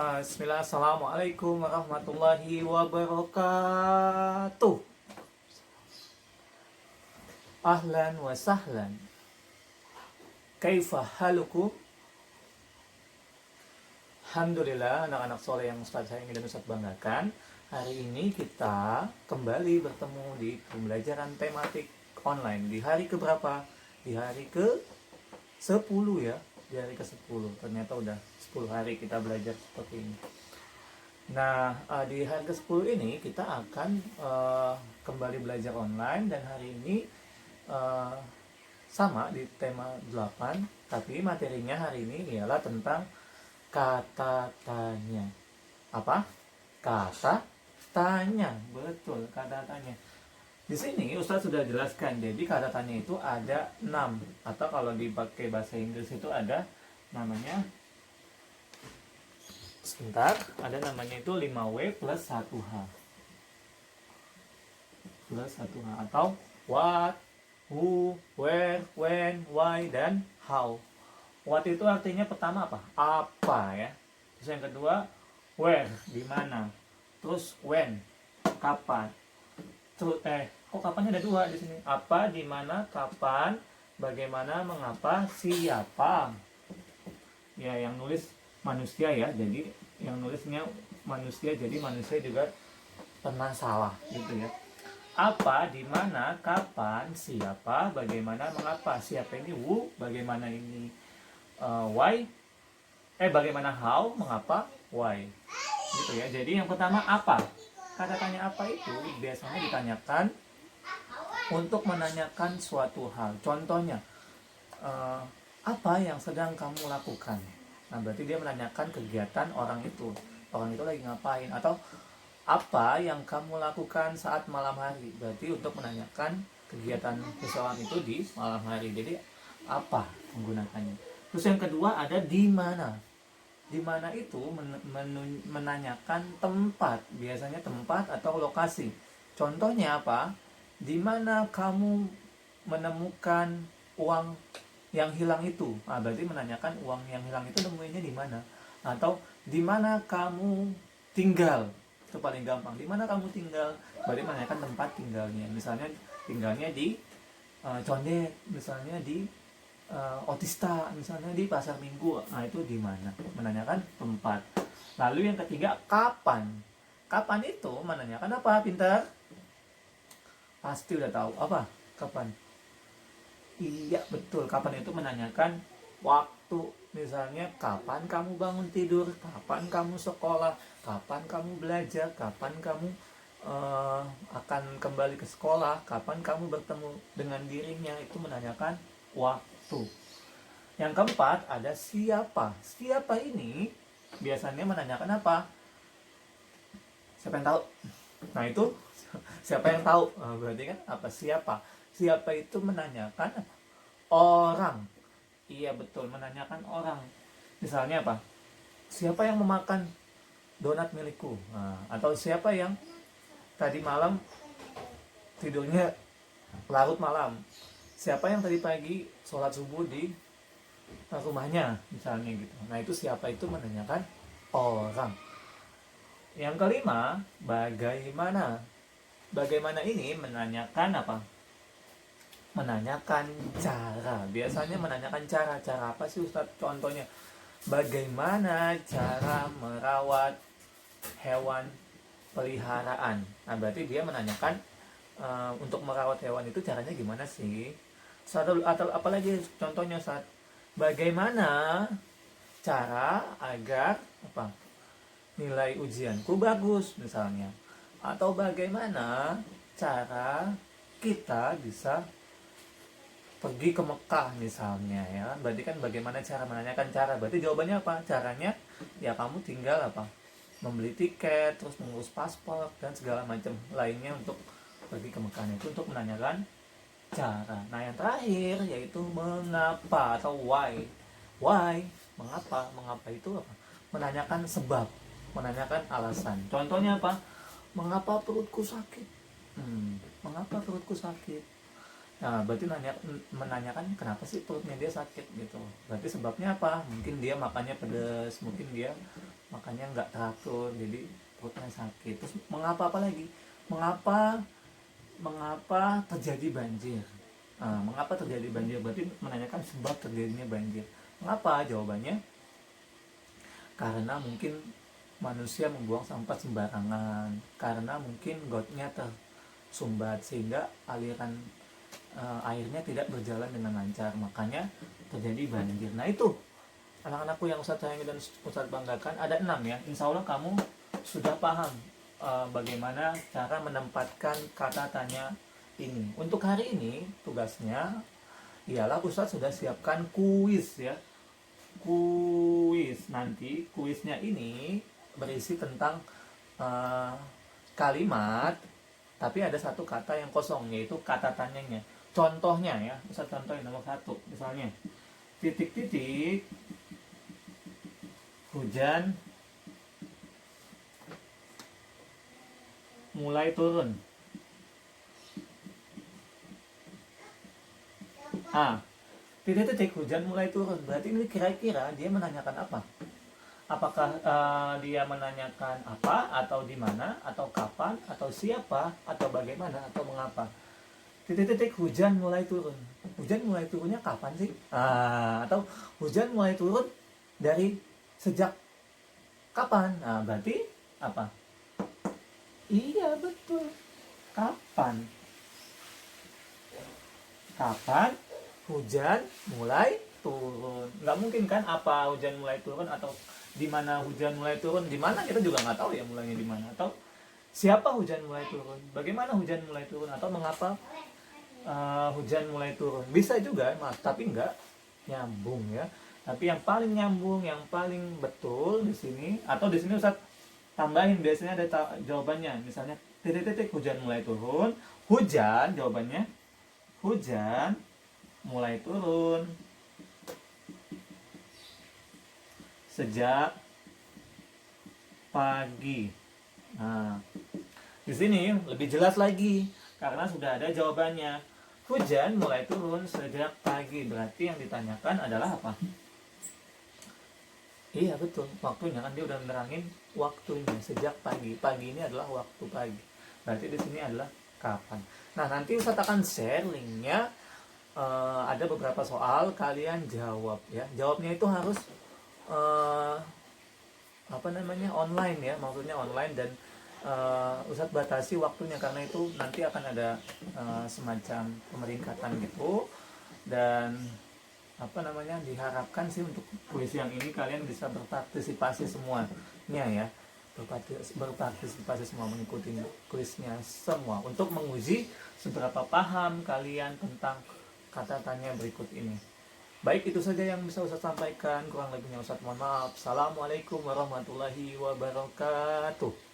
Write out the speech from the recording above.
Bismillah, Assalamualaikum warahmatullahi wabarakatuh. Ahlan wa sahlan. Kaifa halukum? Alhamdulillah, anak-anak soleh yang Ustaz sayangi dan Ustaz banggakan. Hari ini kita kembali bertemu di pembelajaran tematik online. Di hari keberapa? Di hari ke-10 ya. Di hari ke-10. Ternyata udah 10 hari kita belajar seperti ini. Nah, di hari ke-10 ini kita akan kembali belajar online. Dan hari ini sama di tema 8. Tapi materinya hari ini ialah tentang kata tanya. Apa? Kata tanya. Betul, kata tanya. Di sini Ustaz sudah jelaskan. Jadi kata tanya itu ada 6. Atau kalau dipakai bahasa Inggris itu ada namanya, sebentar, ada namanya itu 5W plus 1H. Plus 1H atau what, who, where, when, why, dan how. What itu artinya pertama apa? Apa ya. Terus yang kedua where, di mana. Terus when, kapan. Terus kok kapannya ada 2 di sini? Apa, di mana, kapan, bagaimana, mengapa, siapa. Ya, yang nulis manusia ya. Jadi yang nulisnya manusia, jadi manusia juga pernah salah gitu ya. Apa, di mana, kapan, siapa, bagaimana, mengapa. Siapa ini who, bagaimana ini why, bagaimana how, mengapa, why. Gitu ya. Jadi yang pertama apa. Kata tanya apa itu biasanya ditanyakan untuk menanyakan suatu hal. Contohnya, apa yang sedang kamu lakukan? Nah, berarti dia menanyakan kegiatan orang itu. Orang itu lagi ngapain? Atau apa yang kamu lakukan saat malam hari? Berarti untuk menanyakan kegiatan seseorang itu di malam hari. Jadi apa menggunakannya? Terus yang kedua ada di mana. Di mana itu menanyakan tempat. Biasanya tempat atau lokasi. Contohnya apa? Di mana kamu menemukan uang yang hilang itu? Nah, berarti menanyakan uang yang hilang itu nemuinnya di mana? Atau di mana kamu tinggal? Itu paling gampang. Di mana kamu tinggal? Berarti menanyakan tempat tinggalnya. Misalnya tinggalnya di Condet, misalnya di Otista, misalnya di Pasar Minggu. Nah, itu di mana? Menanyakan tempat. Lalu yang ketiga kapan? Kapan itu menanyakan apa? Pintar? Pasti udah tahu apa? Kapan? Iya, betul. Kapan itu menanyakan waktu. Misalnya kapan kamu bangun tidur, kapan kamu sekolah, kapan kamu belajar, kapan kamu akan kembali ke sekolah, kapan kamu bertemu dengan dirinya. Itu menanyakan waktu. Yang keempat ada siapa. Siapa ini biasanya menanyakan apa? Siapa yang tahu? Nah, itu siapa yang tahu? Berarti kan apa? Siapa? Siapa itu menanyakan orang. Iya, betul, menanyakan orang. Misalnya apa? Siapa yang memakan donat milikku? Nah, atau siapa yang tadi malam tidurnya larut malam? Siapa yang tadi pagi sholat subuh di rumahnya? Misalnya gitu. Nah, itu siapa itu menanyakan orang. Yang kelima, bagaimana. Bagaimana ini menanyakan apa? Menanyakan cara. Biasanya menanyakan cara. Cara apa sih Ustadz? Contohnya, bagaimana cara merawat hewan peliharaan? Nah, berarti dia menanyakan untuk merawat hewan itu caranya gimana sih? Atau apalagi contohnya saat bagaimana cara agar apa? Nilai ujianku bagus misalnya. Atau bagaimana cara kita bisa pergi ke Mekah misalnya ya. Berarti kan bagaimana cara menanyakan cara. Berarti jawabannya apa? Caranya ya kamu tinggal apa? Membeli tiket, terus mengurus paspor dan segala macam lainnya untuk pergi ke Mekah. Itu untuk menanyakan cara. Nah, yang terakhir yaitu mengapa atau why. Why? Mengapa? Mengapa itu apa? Menanyakan sebab, menanyakan alasan. Contohnya apa? Mengapa perutku sakit? Mengapa perutku sakit? Nah, berarti menanyakan kenapa sih perutnya dia sakit gitu. Berarti sebabnya apa? Mungkin dia makannya pedas, mungkin dia makannya nggak teratur, jadi perutnya sakit. Terus mengapa apa lagi? Mengapa mengapa terjadi banjir? Nah, mengapa terjadi banjir? Berarti menanyakan sebab terjadinya banjir. Mengapa? Jawabannya karena mungkin manusia membuang sampah sembarangan, karena mungkin gotnya tersumbat sehingga aliran airnya tidak berjalan dengan lancar, makanya terjadi banjir. Nah itu anak-anakku yang Ustadz sayangi dan Ustadz banggakan, ada 6 ya. Insya Allah kamu sudah paham bagaimana cara menempatkan kata tanya ini. Untuk hari ini tugasnya ialah Ustadz sudah siapkan kuis ya. Kuis, nanti kuisnya ini berisi tentang uh, kalimat, tapi ada satu kata yang kosong, yaitu kata tanyanya. Contohnya ya, bisa contohin nomor 1 misalnya, titik-titik hujan mulai turun. Titik-titik hujan mulai turun, berarti ini kira-kira dia menanyakan apa? Apakah dia menanyakan apa, atau di mana, atau kapan, atau siapa, atau bagaimana, atau mengapa? Titik-titik hujan mulai turun. Hujan mulai turunnya kapan sih? Atau hujan mulai turun dari sejak kapan? Nah, berarti apa? Iya, betul. Kapan? Kapan hujan mulai turun? Nggak mungkin kan apa hujan mulai turun, atau di mana hujan mulai turun? Di mana kita juga nggak tahu ya mulainya di mana. Atau siapa hujan mulai turun? Bagaimana hujan mulai turun? Atau mengapa hujan mulai turun? Bisa juga, mas, tapi nggak nyambung ya. Tapi yang paling nyambung, yang paling betul di sini, atau di sini Ustaz tambahin, biasanya ada jawabannya. Misalnya titik-titik hujan mulai turun. Hujan, jawabannya hujan mulai turun sejak pagi. Nah, di sini lebih jelas lagi karena sudah ada jawabannya. Hujan mulai turun sejak pagi. Berarti yang ditanyakan adalah apa? Iya, betul, waktunya kan dia udah menerangin waktunya sejak pagi. Pagi ini adalah waktu pagi. Berarti di sini adalah kapan. Nah, nanti Ustaz akan share linknya. Ada beberapa soal, kalian jawab ya. Jawabnya itu harus online ya, maksudnya online, dan Ustadz batasi waktunya karena itu nanti akan ada semacam pemeringkatan gitu. Dan diharapkan sih untuk kuis yang ini kalian bisa berpartisipasi semuanya ya, berpartisipasi semua, mengikuti kuisnya semua untuk menguji seberapa paham kalian tentang kata tanya berikut ini. Baik, itu saja yang bisa Ustaz sampaikan, kurang lebihnya Ustaz mohon maaf. Assalamualaikum warahmatullahi wabarakatuh.